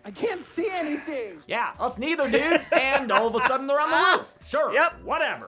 I can't see anything. Yeah, us neither, dude. And all of a sudden they're on the roof. Sure, Yep. whatever.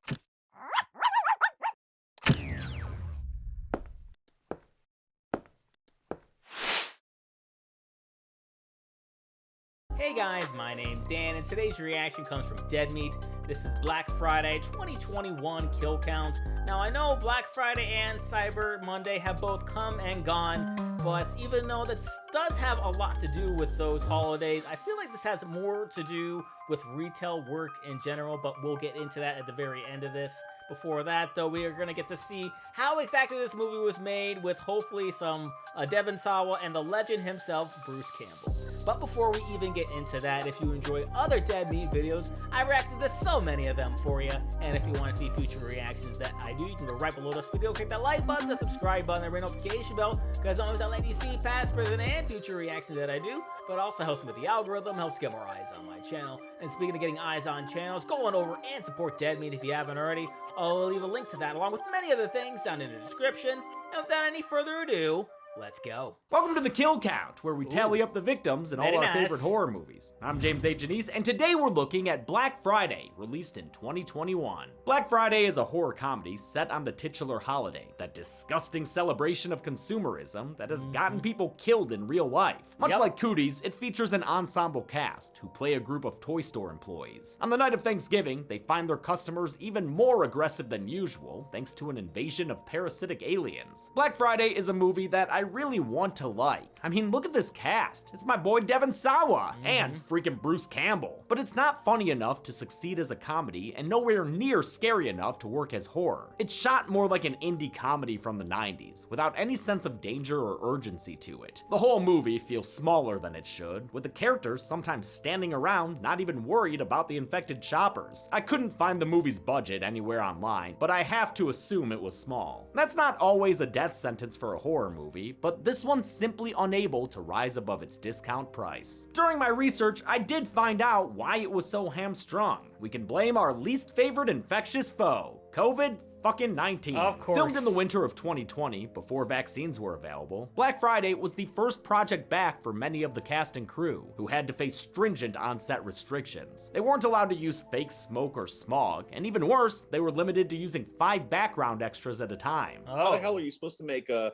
Hey guys, my name's Dan, and today's reaction comes from Dead Meat. This is Black Friday 2021 kill count. Now I know Black Friday and Cyber Monday have both come and gone, but even though that does have a lot to do with those holidays, I feel like this has more to do with retail work in general, but we'll get into that at the very end of this. Before that, though, we are going to get to see how exactly this movie was made with hopefully some Devon Sawa and the legend himself, Bruce Campbell. But before we even get into that, if you enjoy other Dead Meat videos, I reacted to so many of them for you. And if you want to see future reactions that I do, you can go right below this video, click that like button, the subscribe button, and ring notification bell, because always I let you see past, present, and future reactions that I do. But also helps me with the algorithm, helps get more eyes on my channel. And speaking of getting eyes on channels, go on over and support Dead Meat if you haven't already. I'll leave a link to that along with many other things down in the description. And without any further ado, let's go. Welcome to the Kill Count, where we tally up the victims in all Very our nice. favorite horror movies. I'm James A. Janice, and today we're looking at Black Friday, released in 2021. Black Friday is a horror comedy set on the titular holiday, that disgusting celebration of consumerism that has gotten people killed in real life. Much like Cooties, it features an ensemble cast who play a group of toy store employees. On the night of Thanksgiving, they find their customers even more aggressive than usual, thanks to an invasion of parasitic aliens. Black Friday is a movie that I really want to like. I mean, look at this cast. It's my boy Devon Sawa and freaking Bruce Campbell. But it's not funny enough to succeed as a comedy and nowhere near scary enough to work as horror. It's shot more like an indie comedy from the 90s, without any sense of danger or urgency to it. The whole movie feels smaller than it should, with the characters sometimes standing around not even worried about the infected shoppers. I couldn't find the movie's budget anywhere online, but I have to assume it was small. That's not always a death sentence for a horror movie, but this one's simply unable to rise above its discount price. During my research, I did find out why it was so hamstrung. We can blame our least favorite infectious foe, COVID-19. Of course. Filmed in the winter of 2020, before vaccines were available, Black Friday was the first project back for many of the cast and crew, who had to face stringent on-set restrictions. They weren't allowed to use fake smoke or smog, and even worse, they were limited to using 5 background extras at a time. How the hell are you supposed to make a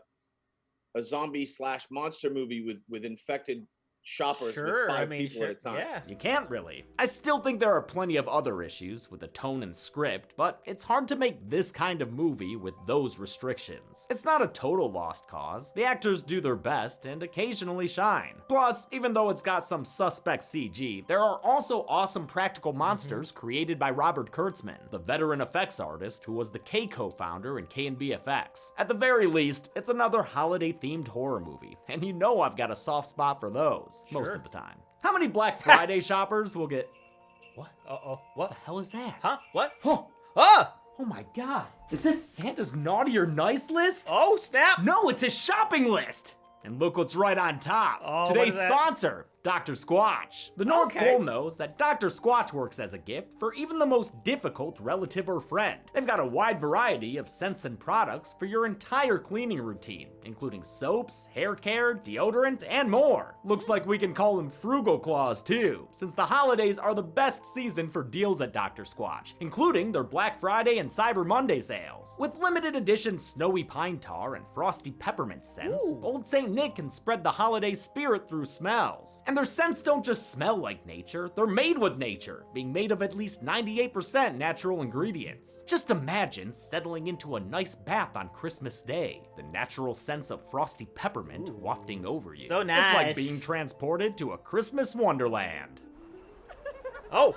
zombie / monster movie with infected shoppers with 5 people at a time? Yeah. You can't really. I still think there are plenty of other issues with the tone and script, but it's hard to make this kind of movie with those restrictions. It's not a total lost cause. The actors do their best and occasionally shine. Plus, even though it's got some suspect CG, there are also awesome practical monsters created by Robert Kurtzman, the veteran effects artist who was the K co-founder in K&B FX. At the very least, it's another holiday-themed horror movie, and you know I've got a soft spot for those. Most of the time. How many Black Friday shoppers will get... What? What the hell is that? Huh? What? Oh, Ah! oh my god. Is this Santa's naughty or nice list? Oh, snap! No, it's his shopping list. And look what's right on top. Oh, what Today's is that? sponsor, Dr. Squatch. The North Okay. Pole knows that Dr. Squatch works as a gift for even the most difficult relative or friend. They've got a wide variety of scents and products for your entire cleaning routine, including soaps, hair care, deodorant, and more. Looks like we can call them Frugal Claws too, since the holidays are the best season for deals at Dr. Squatch, including their Black Friday and Cyber Monday sales. With limited edition snowy pine tar and frosty peppermint scents, Old St. Nick can spread the holiday spirit through smells. And their scents don't just smell like nature, they're made with nature, being made of at least 98% natural ingredients. Just imagine settling into a nice bath on Christmas Day, the natural sense of frosty peppermint wafting over you. So nice. It's like being transported to a Christmas wonderland. Oh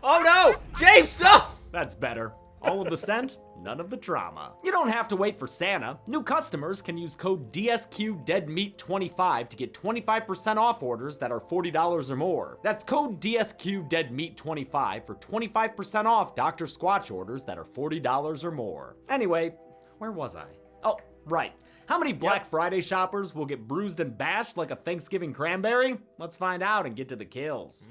no! James, no! That's better. All of the scent, none of the drama. You don't have to wait for Santa. New customers can use code DSQDeadMeat25 to get 25% off orders that are $40 or more. That's code DSQDeadMeat25 for 25% off Dr. Squatch orders that are $40 or more. Anyway, where was I? Oh, right. How many Black Friday shoppers will get bruised and bashed like a Thanksgiving cranberry? Let's find out and get to the kills.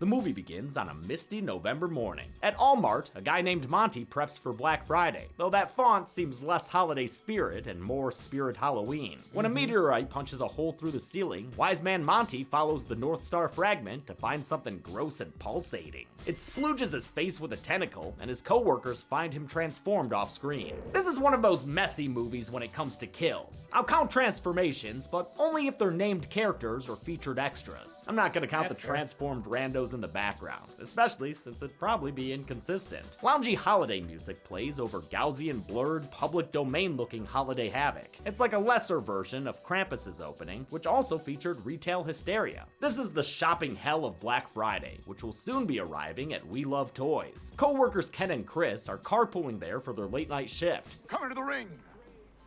The movie begins on a misty November morning. At Walmart, a guy named Monty preps for Black Friday, though that font seems less holiday spirit and more spirit Halloween. When a meteorite punches a hole through the ceiling, wise man Monty follows the North Star fragment to find something gross and pulsating. It splooges his face with a tentacle, and his co-workers find him transformed off screen. This is one of those messy movies when it comes to kills. I'll count transformations, but only if they're named characters or featured extras. I'm not gonna count the transformed randos in the background, especially since it'd probably be inconsistent. Loungy holiday music plays over Gaussian blurred, public domain looking holiday havoc. It's like a lesser version of Krampus's opening, which also featured retail hysteria. This is the shopping hell of Black Friday, which will soon be arriving at We Love Toys. Co-workers Ken and Chris are carpooling there for their late night shift. Coming to the ring,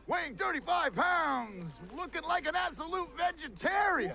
weighing 35 pounds, looking like an absolute vegetarian.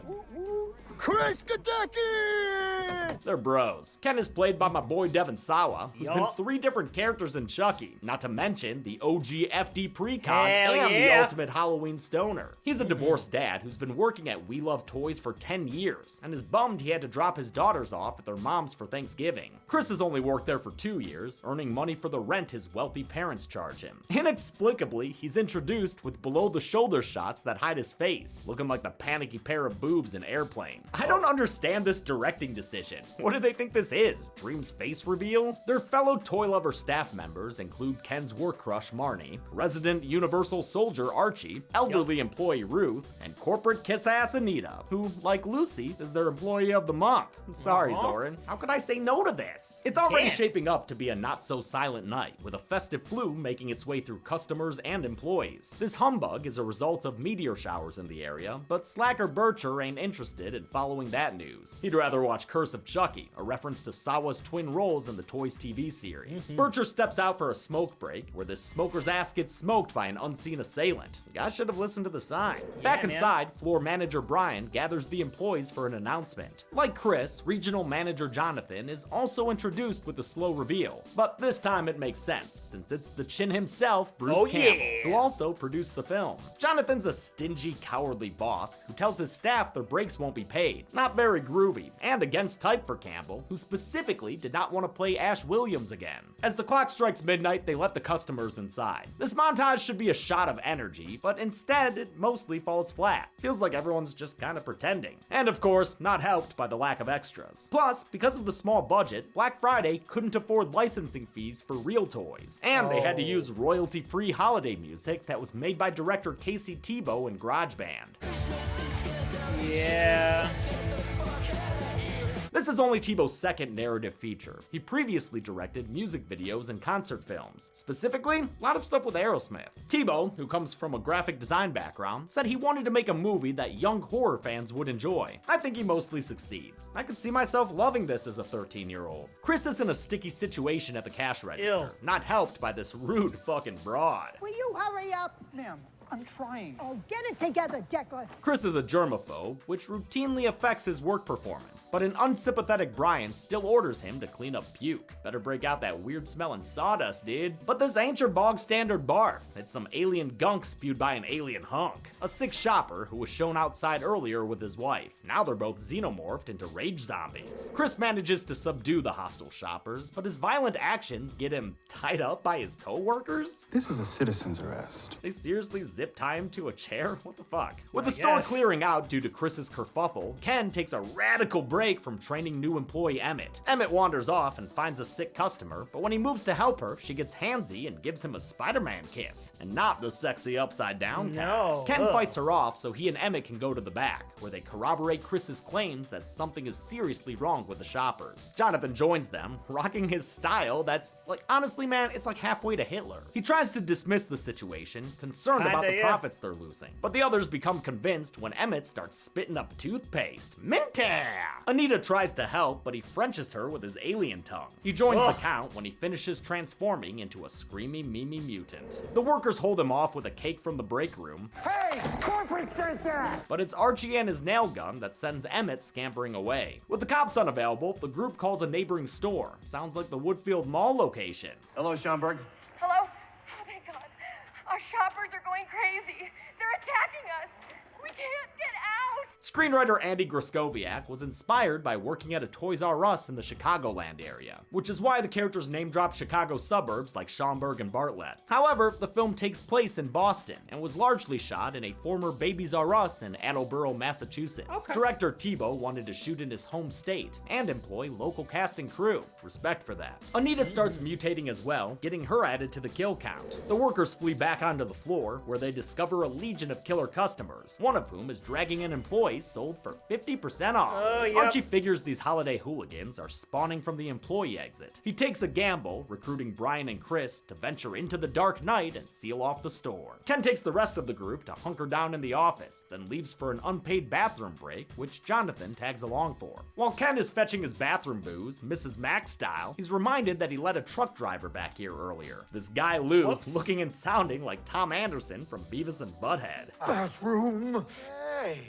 Chris Gadecki! They're bros. Ken is played by my boy Devin Sawa, who's been 3 different characters in Chucky, not to mention the OG FD Precon and the ultimate Halloween stoner. He's a divorced dad who's been working at We Love Toys for 10 years, and is bummed he had to drop his daughters off at their mom's for Thanksgiving. Chris has only worked there for 2 years, earning money for the rent his wealthy parents charge him. Inexplicably, he's introduced with below-the-shoulder shots that hide his face, looking like the panicky pair of boobs in Airplane. I don't understand this directing decision. What do they think this is? Dream's face reveal? Their fellow toy lover staff members include Ken's work crush Marnie, resident Universal soldier Archie, elderly employee Ruth, and corporate kiss-ass Anita, who, like Lucy, is their employee of the month. I'm sorry, Zoran. How could I say no to this? It's already shaping up to be a not-so-silent night, with a festive flu making its way through customers and employees. This humbug is a result of meteor showers in the area, but slacker Bircher ain't interested in following that news. He'd rather watch Curse of Chucky, a reference to Sawa's twin roles in the Toys TV series. Bircher steps out for a smoke break, where this smoker's ass gets smoked by an unseen assailant. The guy should have listened to the sign. Back inside, floor manager Brian gathers the employees for an announcement. Like Chris, regional manager Jonathan is also introduced with a slow reveal, but this time it makes sense, since it's the Chin himself, Bruce Campbell, who also produced the film. Jonathan's a stingy, cowardly boss who tells his staff their breaks won't be paid. Not very groovy, and against type for Campbell, who specifically did not want to play Ash Williams again. As the clock strikes midnight, they let the customers inside. This montage should be a shot of energy, but instead it mostly falls flat. Feels like everyone's just kind of pretending. And of course, not helped by the lack of extras. Plus, because of the small budget, Black Friday couldn't afford licensing fees for real toys, and they had to use royalty-free holiday music that was made by director Casey Tebow in GarageBand. Yeah. This is only Tebow's second narrative feature. He previously directed music videos and concert films. Specifically, a lot of stuff with Aerosmith. Tebow, who comes from a graphic design background, said he wanted to make a movie that young horror fans would enjoy. I think he mostly succeeds. I could see myself loving this as a 13-year-old. Chris is in a sticky situation at the cash register, not helped by this rude fucking broad. Will you hurry up? Ma'am, I'm trying. Oh, get it together, Deckless. Chris is a germaphobe, which routinely affects his work performance, but an unsympathetic Brian still orders him to clean up puke. Better break out that weird smelling sawdust, dude. But this ain't your bog standard barf. It's some alien gunk spewed by an alien hunk. A sick shopper who was shown outside earlier with his wife. Now they're both xenomorphed into rage zombies. Chris manages to subdue the hostile shoppers, but his violent actions get him tied up by his co-workers? This is a citizen's arrest. They seriously zip tie him to a chair? What the fuck? With the store clearing out due to Chris's kerfuffle, Ken takes a radical break from training new employee Emmett. Emmett wanders off and finds a sick customer, but when he moves to help her, she gets handsy and gives him a Spider-Man kiss, and not the sexy upside down kind. Ken fights her off so he and Emmett can go to the back, where they corroborate Chris's claims that something is seriously wrong with the shoppers. Jonathan joins them, rocking his style that's, like, honestly man, it's like halfway to Hitler. He tries to dismiss the situation, concerned about the profits they're losing, but the others become convinced when Emmett starts spitting up toothpaste. Minty! Anita tries to help, but he Frenches her with his alien tongue. He joins the count when he finishes transforming into a screamy Mimi mutant. The workers hold him off with a cake from the break room. Hey, corporate sent that! But it's Archie and his nail gun that sends Emmett scampering away. With the cops unavailable, the group calls a neighboring store. Sounds like the Woodfield Mall location. Hello, Schomburg. Hello? Oh, thank God. Our shoppers are going crazy. They're attacking us. We can't get out. Screenwriter Andy Groscoviac was inspired by working at a Toys R Us in the Chicagoland area, which is why the characters name drop Chicago suburbs like Schaumburg and Bartlett. However, the film takes place in Boston and was largely shot in a former Babies R Us in Attleboro, Massachusetts. Director Tebow wanted to shoot in his home state and employ local cast and crew. Respect for that. Anita starts mutating as well, getting her added to the kill count. The workers flee back onto the floor, where they discover a legion of killer customers, one of whom is dragging an employee sold for 50% off. Archie figures these holiday hooligans are spawning from the employee exit. He takes a gamble, recruiting Brian and Chris to venture into the dark night and seal off the store. Ken takes the rest of the group to hunker down in the office, then leaves for an unpaid bathroom break, which Jonathan tags along for. While Ken is fetching his bathroom booze, Mrs. Max style, he's reminded that he let a truck driver back here earlier. This guy Lou, looking and sounding like Tom Anderson from Beavis and Butthead. Bathroom. Hey.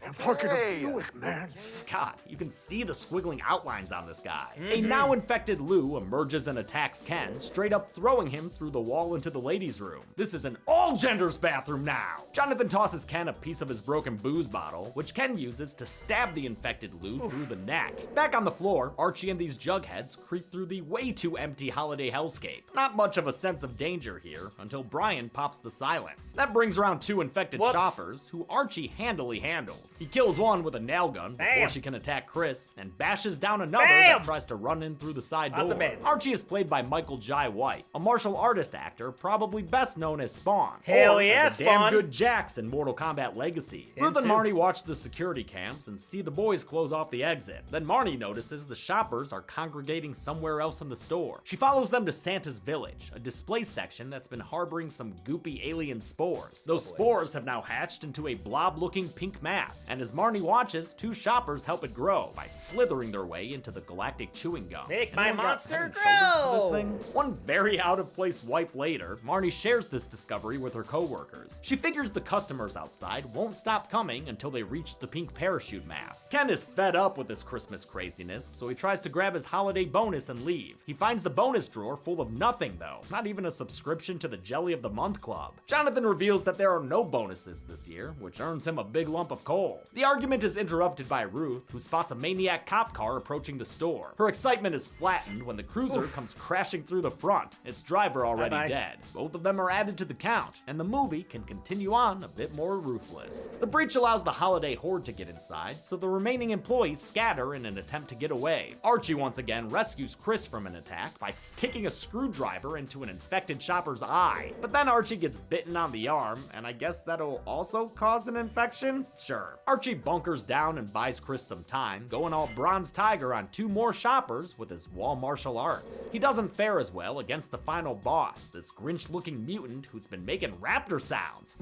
And parking a Buick, man. God, you can see the squiggling outlines on this guy. A now infected Lou emerges and attacks Ken, straight up throwing him through the wall into the ladies' room. This is an all-genders bathroom now. Jonathan tosses Ken a piece of his broken booze bottle, which Ken uses to stab the infected Lou through the neck. Back on the floor, Archie and these jugheads creep through the way too empty holiday hellscape. Not much of a sense of danger here until Brian pops the silence. That brings around two infected shoppers, who Archie handily handles. He kills one with a nail gun before she can attack Chris, and bashes down another that tries to run in through the side door. Archie is played by Michael Jai White, a martial artist actor probably best known as Spawn. Hell yeah, as a damn good Jax in Mortal Kombat Legacy. Ruth and Marnie watch the security cams and see the boys close off the exit. Then Marnie notices the shoppers are congregating somewhere else in the store. She follows them to Santa's Village, a display section that's been harboring some goopy alien spores. Those spores have now hatched into a blob-looking pink mass, and as Marnie watches, two shoppers help it grow by slithering their way into the galactic chewing gum. Make my monster grow! This grow! thing? One very out-of-place wipe later, Marnie shares this discovery with her co-workers. She figures the customers outside won't stop coming until they reach the pink parachute mass. Ken is fed up with this Christmas craziness, so he tries to grab his holiday bonus and leave. He finds the bonus drawer full of nothing though, not even a subscription to the Jelly of the Month Club. Jonathan reveals that there are no bonuses this year, which earns him a big lump of coal. The argument is interrupted by Ruth, who spots a maniac cop car approaching the store. Her excitement is flattened when the cruiser comes crashing through the front, its driver already dead. Both of them are added to the count, and the movie can continue on a bit more ruthless. The breach allows the holiday horde to get inside, so the remaining employees scatter in an attempt to get away. Archie once again rescues Chris from an attack by sticking a screwdriver into an infected shopper's eye. But then Archie gets bitten on the arm, and I guess that'll also cause an infection? Sure. Archie bunkers down and buys Chris some time, going all Bronze Tiger on two more shoppers with his wall martial arts. He doesn't fare as well against the final boss, this Grinch-looking mutant who's been making raptor sounds.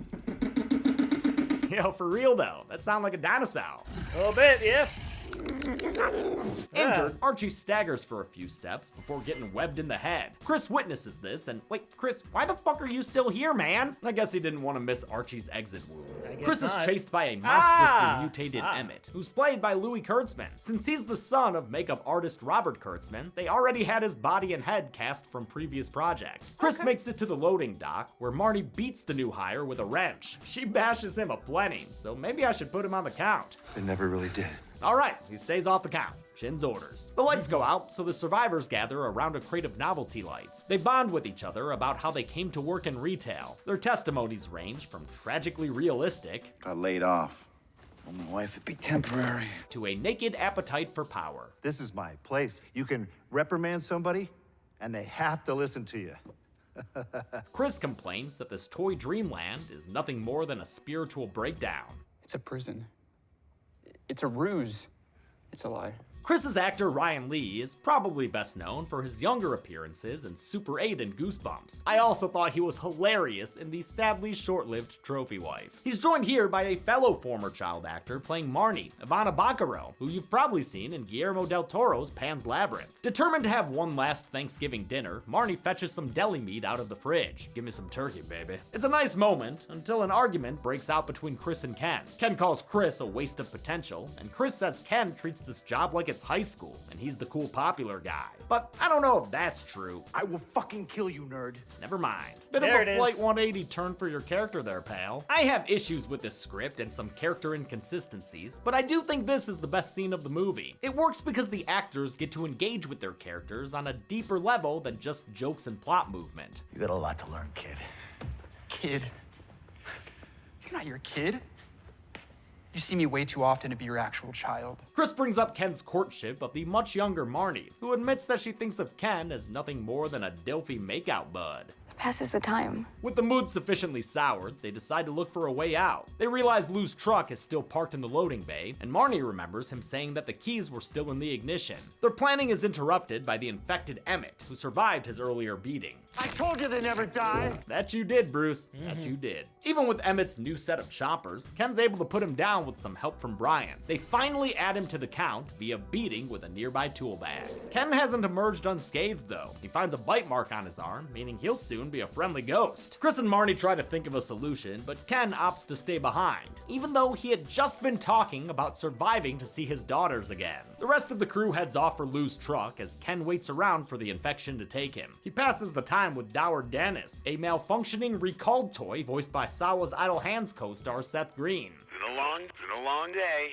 Yo, for real though, that sounds like a dinosaur. A little bit, yeah. Injured, Archie staggers for a few steps before getting webbed in the head. Chris witnesses this and, wait, Chris, why the fuck are you still here, man? I guess he didn't want to miss Archie's exit wounds. Chris is chased by a monstrously mutated Emmett, who's played by Louis Kurtzman. Since he's the son of makeup artist Robert Kurtzman, they already had his body and head cast from previous projects. Chris makes it to the loading dock, where Marnie beats the new hire with a wrench. She bashes him aplenty, so maybe I should put him on the count. They never really did. All right, he stays off the count. Shin's orders. The lights go out, so the survivors gather around a crate of novelty lights. They bond with each other about how they came to work in retail. Their testimonies range from tragically realistic, Got laid off. Told my wife it'd be temporary, to a naked appetite for power. This is my place. You can reprimand somebody, and they have to listen to you. Chris complains that this toy dreamland is nothing more than a spiritual breakdown. It's a prison. It's a ruse. It's a lie. Chris's actor Ryan Lee is probably best known for his younger appearances in Super 8 and Goosebumps. I also thought he was hilarious in the sadly short-lived Trophy Wife. He's joined here by a fellow former child actor playing Marnie, Ivana Bacaro, who you've probably seen in Guillermo del Toro's Pan's Labyrinth. Determined to have one last Thanksgiving dinner, Marnie fetches some deli meat out of the fridge. Give me some turkey, baby. It's a nice moment until an argument breaks out between Chris and Ken. Ken calls Chris a waste of potential, and Chris says Ken treats this job like it's high school and he's the cool popular guy. But I don't know if that's true. I will fucking kill you, nerd. Never mind. Bit There of it a is. Flight 180 turn for your character there, pal. I have issues with this script and some character inconsistencies, but I do think this is the best scene of the movie. It works because the actors get to engage with their characters on a deeper level than just jokes and plot movement. You got a lot to learn, kid. Kid. You're not your kid. You see me way too often to be your actual child. Chris brings up Ken's courtship of the much younger Marnie, who admits that she thinks of Ken as nothing more than a Delphi makeout bud. Passes the time. With the mood sufficiently soured, they decide to look for a way out. They realize Lou's truck is still parked in the loading bay, and Marnie remembers him saying that the keys were still in the ignition. Their planning is interrupted by the infected Emmett, who survived his earlier beating. I told you they never die. That you did, Bruce. That you did. Even with Emmett's new set of choppers, Ken's able to put him down with some help from Brian. They finally add him to the count via beating with a nearby tool bag. Ken hasn't emerged unscathed though. He finds a bite mark on his arm, meaning he'll soon be a friendly ghost. Chris and Marnie try to think of a solution, but Ken opts to stay behind, even though he had just been talking about surviving to see his daughters again. The rest of the crew heads off for Lou's truck as Ken waits around for the infection to take him. He passes the time with Dour Dennis, a malfunctioning recalled toy voiced by Sawa's Idle Hands co-star Seth Green. Been a long day.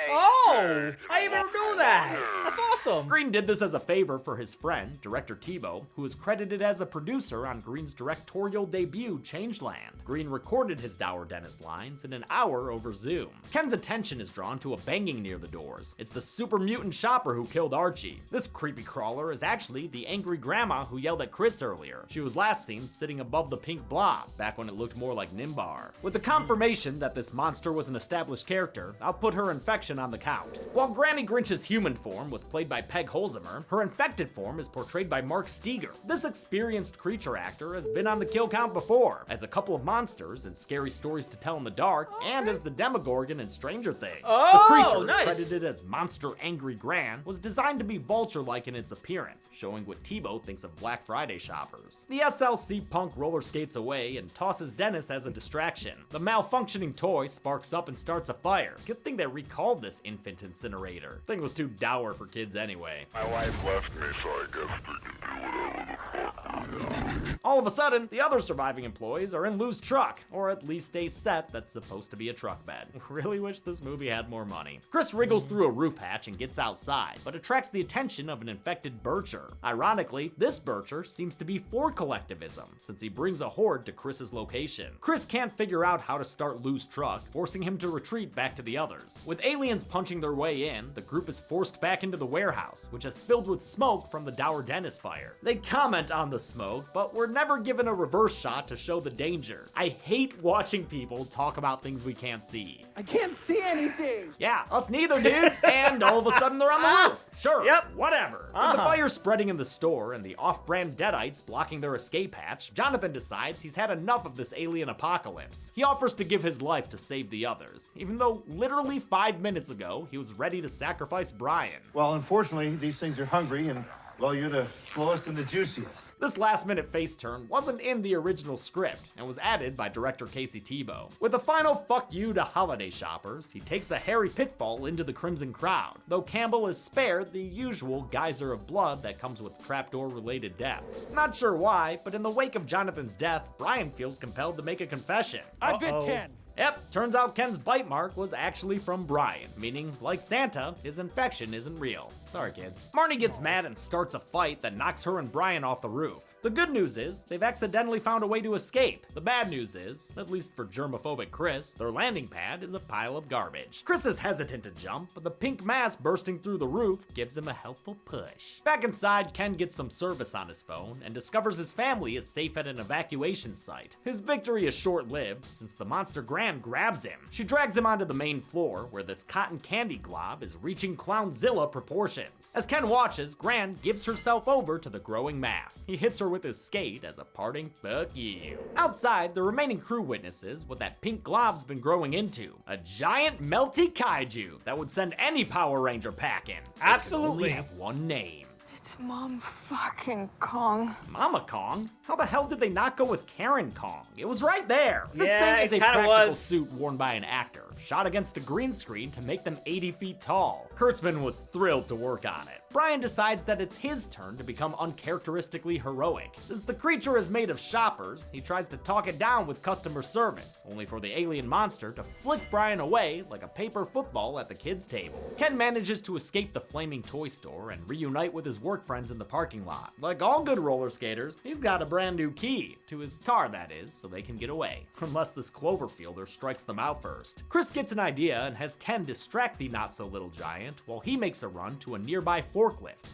Oh, I even knew that. That's awesome. Green did this as a favor for his friend, director Tebow, who is credited as a producer on Green's directorial debut, Changeland. Green recorded his Dour Dennis lines in an hour over Zoom. Ken's attention is drawn to a banging near the doors. It's the super mutant shopper who killed Archie. This creepy crawler is actually the angry grandma who yelled at Chris earlier. She was last seen sitting above the pink blob, back when it looked more like Nimbar. With the confirmation that this monster was an established character, I'll put her infection on the count. While Granny Grinch's human form was played by Peg Holzimer, her infected form is portrayed by Mark Steger. This experienced creature actor has been on the kill count before, as a couple of monsters in Scary Stories to Tell in the Dark, and as the Demogorgon in Stranger Things. The creature, nice. credited as Monster Angry Gran, was designed to be vulture-like in its appearance, showing what Tebow thinks of Black Friday shoppers. The SLC punk roller skates away and tosses Dennis as a distraction. The malfunctioning toy sparks up and starts a fire. Good thing they recalled this infant incinerator. Thing was too dour for kids anyway. My wife left me, so I guess we can do whatever the fuck we want. All of a sudden, the other surviving employees are in Lou's truck, or at least a set that's supposed to be a truck bed. Really wish this movie had more money. Chris wriggles through a roof hatch and gets outside, but attracts the attention of an infected Bircher. Ironically, this Bircher seems to be for collectivism, since he brings a horde to Chris's location. Chris can't figure out how to start Lou's truck, forcing him to retreat back to the others. With aliens punching their way in, the group is forced back into the warehouse, which is filled with smoke from the Dour Dennis fire. They comment on the smoke, but we're never given a reverse shot to show the danger. I hate watching people talk about things we can't see. I can't see anything. Yeah, us neither, dude. And all of a sudden they're on the roof. Sure, Yep. whatever. With the fire spreading in the store and the off-brand Deadites blocking their escape hatch, Jonathan decides he's had enough of this alien apocalypse. He offers to give his life to save the others, even though literally 5 minutes ago he was ready to sacrifice Brian. Well, unfortunately, these things are hungry, and, well, you're the slowest and the juiciest. This last-minute face turn wasn't in the original script and was added by director Casey Tebow. With a final fuck you to holiday shoppers, he takes a hairy pitfall into the crimson crowd, though Campbell is spared the usual geyser of blood that comes with trapdoor-related deaths. Not sure why, but in the wake of Jonathan's death, Brian feels compelled to make a confession. I bit Ken. Yep, turns out Ken's bite mark was actually from Brian, meaning, like Santa, his infection isn't real. Sorry, kids. Marnie gets mad and starts a fight that knocks her and Brian off the roof. The good news is, they've accidentally found a way to escape. The bad news is, at least for germophobic Chris, their landing pad is a pile of garbage. Chris is hesitant to jump, but the pink mass bursting through the roof gives him a helpful push. Back inside, Ken gets some service on his phone and discovers his family is safe at an evacuation site. His victory is short-lived, since the monster grabs him. She drags him onto the main floor, where this cotton candy glob is reaching Clownzilla proportions. As Ken watches, Gran gives herself over to the growing mass. He hits her with his skate as a parting fuck you. Outside, the remaining crew witnesses what that pink glob's been growing into. A giant melty kaiju that would send any Power Ranger packing. Absolutely. It could only have one name. It's Mom fucking Kong. Mama Kong? How the hell did they not go with Karen Kong? It was right there. This Yeah, thing is it a kinda practical was. suit worn by an actor. shot against a green screen to make them 80 feet tall. Kurtzman was thrilled to work on it. Brian decides that it's his turn to become uncharacteristically heroic. Since the creature is made of shoppers, he tries to talk it down with customer service, only for the alien monster to flick Brian away like a paper football at the kids' table. Ken manages to escape the flaming toy store and reunite with his work friends in the parking lot. Like all good roller skaters, he's got a brand new key, to his car that is, so they can get away. Unless this Cloverfielder strikes them out first. Chris gets an idea and has Ken distract the not-so-little giant while he makes a run to a nearby forklift,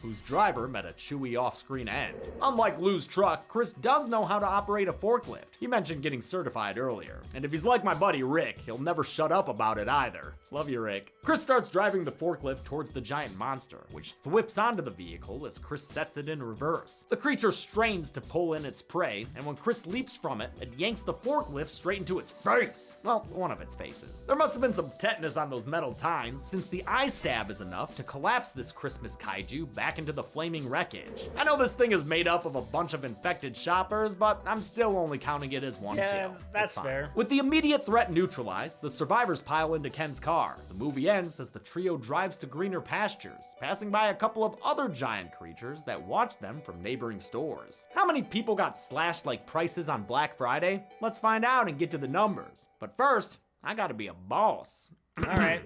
whose driver met a chewy off-screen end. Unlike Lou's truck, Chris does know how to operate a forklift. He mentioned getting certified earlier. And if he's like my buddy Rick, he'll never shut up about it either. Love you, Rick. Chris starts driving the forklift towards the giant monster, which thwips onto the vehicle as Chris sets it in reverse. The creature strains to pull in its prey, and when Chris leaps from it, it yanks the forklift straight into its face. Well, one of its faces. There must have been some tetanus on those metal tines, since the eye stab is enough to collapse this Christmas kaiju back into the flaming wreckage. I know this thing is made up of a bunch of infected shoppers, but I'm still only counting it as one kill. That's fair. With the immediate threat neutralized, the survivors pile into Ken's car. The movie ends as the trio drives to greener pastures, passing by a couple of other giant creatures that watch them from neighboring stores. How many people got slashed like prices on Black Friday? Let's find out and get to the numbers. But first, I gotta be a boss. All right.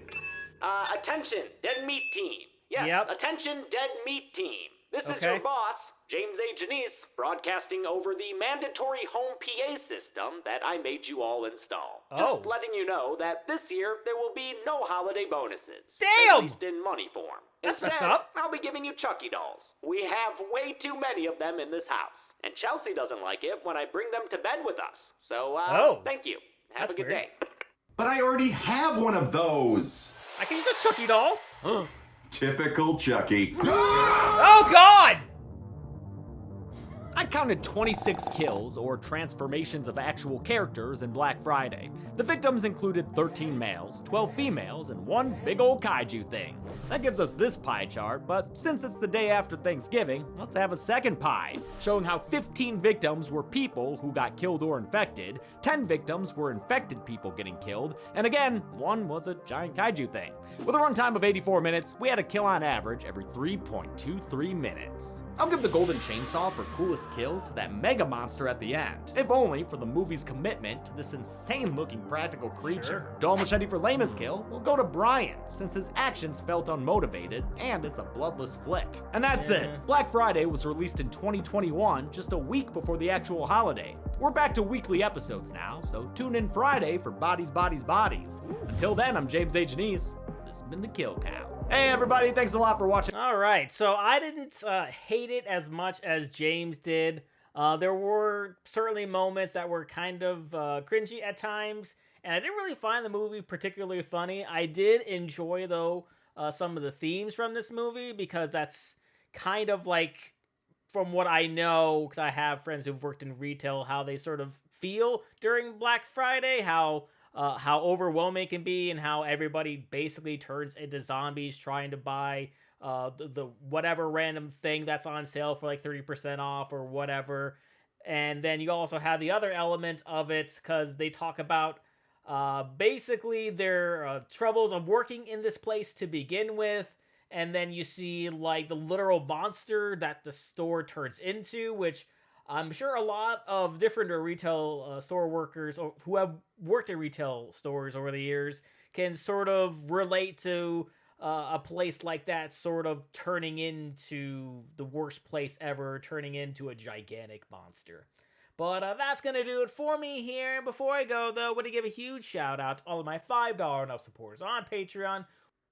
Attention, dead meat team. Yes, Yep. attention, dead meat team. This is Okay. your boss, James A. Janice, broadcasting over the mandatory home PA system that I made you all install. Just letting you know that this year there will be no holiday bonuses. Damn! At least in money form. That's messed Instead, up. I'll be giving you Chucky dolls. We have way too many of them in this house. And Chelsea doesn't like it when I bring them to bed with us. So, thank you. Have That's a good weird. day. But I already have one of those. I can use a Chucky doll. Typical Chucky. Oh, God! I counted 26 kills, or transformations of actual characters, in Black Friday. The victims included 13 males, 12 females, and one big old kaiju thing. That gives us this pie chart, but since it's the day after Thanksgiving, let's have a second pie, showing how 15 victims were people who got killed or infected, 10 victims were infected people getting killed, and again, one was a giant kaiju thing. With a runtime of 84 minutes, we had a kill on average every 3.23 minutes. I'll give the golden chainsaw for coolest kill to that mega monster at the end, if only for the movie's commitment to this insane-looking practical creature. Dull machete for lamest kill will go to Brian, since his actions felt unmotivated, and it's a bloodless flick. And that's it. Black Friday was released in 2021, just a week before the actual holiday. We're back to weekly episodes now, so tune in Friday for Bodies, Bodies, Bodies. Until then, I'm James A. Janice. This has been the Kill Cow. Hey everybody, thanks a lot for watching. All right, so I didn't hate it as much as James did. There were certainly moments that were kind of cringy at times, and I didn't really find the movie particularly funny. I did enjoy, though, some of the themes from this movie, because that's kind of like, from what I know, because I have friends who've worked in retail, how they sort of feel during Black Friday, how overwhelming it can be, and how everybody basically turns into zombies trying to buy the whatever random thing that's on sale for like 30% off or whatever. And then you also have the other element of it, because they talk about basically their troubles of working in this place to begin with. And then you see like the literal monster that the store turns into, which I'm sure a lot of different retail store workers who have worked at retail stores over the years can sort of relate to a place like that sort of turning into the worst place ever, turning into a gigantic monster. But that's going to do it for me here. Before I go, though, I want to give a huge shout out to all of my $5 and up supporters on Patreon.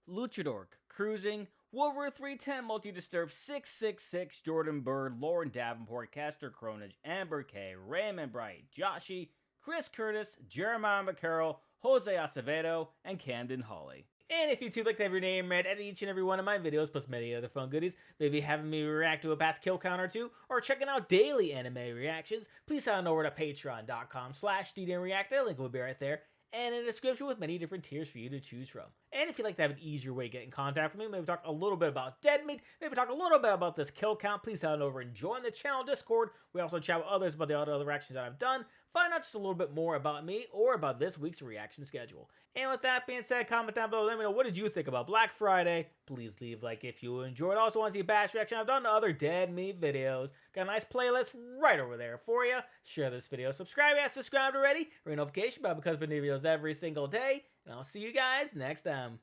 Luchador, Cruising, Wolver 310, Multi-Disturb 666, Jordan Bird, Lauren Davenport, Castor Cronage, Amber K, Raymond Bright, Joshi, Chris Curtis, Jeremiah McCarroll, Jose Acevedo, and Camden Hawley. And if you too like to have your name read at each and every one of my videos, plus many other fun goodies, maybe having me react to a past kill count or two, or checking out daily anime reactions, please head on over to patreon.com/DDNReactor. Link will be right there, and in the description with many different tiers for you to choose from. And if you'd like to have an easier way to get in contact with me, maybe talk a little bit about Dead Meat, maybe talk a little bit about this kill count, please head on over and join the channel Discord. We also chat with others about the other reactions that I've done. find out just a little bit more about me or about this week's reaction schedule. And with that being said, comment down below, let me know what did you think about Black Friday. Please leave a like if you enjoyed. Also want to see a bash reaction. I've done other dead meat videos. Got a nice playlist right over there for you. Share this video. Subscribe if you subscribed already. Ring notification bell because I put new videos every single day. And I'll see you guys next time.